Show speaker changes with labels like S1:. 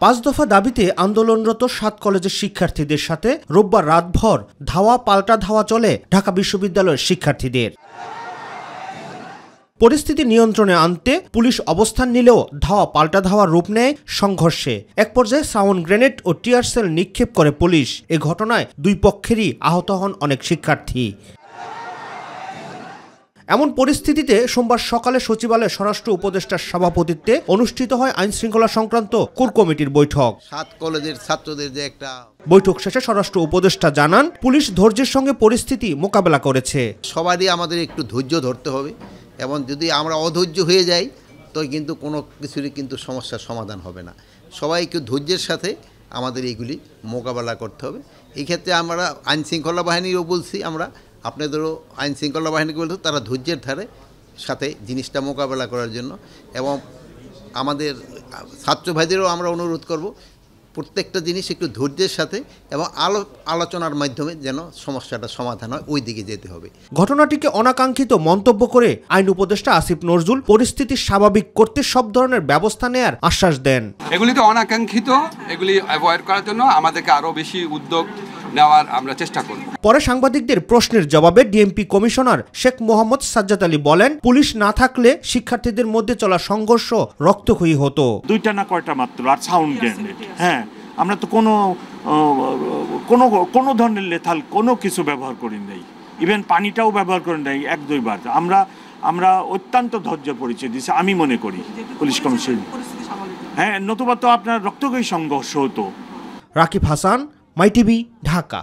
S1: 5 দফা দাবিতে আন্দোলনরত 7 কলেজের শিক্ষার্থীদের সাথে রোববার রাতভর ধাওয়া পাল্টা ধাওয়া চলে ঢাকা বিশ্ববিদ্যালয়ের শিক্ষার্থীদের। পরিস্থিতি নিয়ন্ত্রণে আনতে পুলিশ অবস্থান নিলেও ধাওয়া পাল্টা ধাওয়ার রূপ নেয় সংঘর্ষে। এক পর্যায়ে সাউন্ড গ্রেনেড ও টিয়ার সেল নিক্ষেপ করে পুলিশ। এ ঘটনায় দুই পক্ষেরই আহত হন অনেক শিক্ষার্থী। এমন পরিস্থিতিতে সোমবার সকালে সচিবালয়ে স্বরাষ্ট্র উপদেষ্টার সভাপতিত্বে অনুষ্ঠিত হয় আইন শৃঙ্খলা সংক্রান্ত কোর কমিটির বৈঠক।
S2: 7 কলেজের ছাত্রদের যে একটা
S1: বৈঠক শেষে স্বরাষ্ট্র উপদেষ্টা জানান, পুলিশ ধৈর্যের সঙ্গে পরিস্থিতি মোকাবেলা করেছে।
S2: সবারই আমাদের একটু ধৈর্য ধরতে হবে এবং যদি আমরা অধৈর্য হয়ে যাই তো কিন্তু কোনো কিছুরই কিন্তু সমস্যার সমাধান হবে না। সবাইকে ধৈর্যের সাথে আমাদের এইগুলি মোকাবেলা করতে হবে। এই ক্ষেত্রে আমরা আইন শৃঙ্খলা বাহিনীরও বলছি, আমরা আপনাদেরও আইন শৃঙ্খলা বাহিনীকে বলতে তারা ধৈর্যের ধারে সাথে জিনিসটা মোকাবেলা করার জন্য, এবং আমাদের ছাত্র ভাইদেরও আমরা অনুরোধ করব প্রত্যেকটা জিনিস একটু ধৈর্যের সাথে এবং আলোচনার মাধ্যমে যেন সমস্যাটা সমাধান হয়, ওই দিকে যেতে হবে।
S1: ঘটনাটিকে অনাকাঙ্ক্ষিত মন্তব্য করে আইন উপদেষ্টা আসিফ নজরুল পরিস্থিতি স্বাভাবিক করতে সব ধরনের ব্যবস্থা নেয়ার আশ্বাস দেন।
S3: এগুলি তো অনাকাঙ্ক্ষিত, এগুলি অ্যাভয়েড করার জন্য আমাদেরকে আরও বেশি উদ্যোগ নেওয়ার আমরা চেষ্টা করব।
S1: পরে সাংবাদিকদের প্রশ্নের জবাবে ডিএমপি কমিশনার শেখ মোহাম্মদ সাজ্জাদ আলী বলেন, পুলিশ না থাকলে শিক্ষার্থীদের মধ্যে চলা সংঘর্ষ রক্তক্ষয়ী হতো।
S4: 2টা না কয়টা মাত্র, আর সাউন্ড গ্রেনেড। হ্যাঁ, আমরা তো কোনো ধরনের লেথাল কোনো কিছু ব্যবহার করি নাই, ইভেন পানিটাও ব্যবহার করি নাই 1-2 বার। আমরা অত্যন্ত ধৈর্যের পরিচয় দিয়েছি আমি মনে করি পুলিশ কমিশন। হ্যাঁ, নতুবা তো আপনার রক্তক্ষয়ী সংঘর্ষ হতো।
S1: রাকিব হাসান, মাই টিভি, ঢাকা।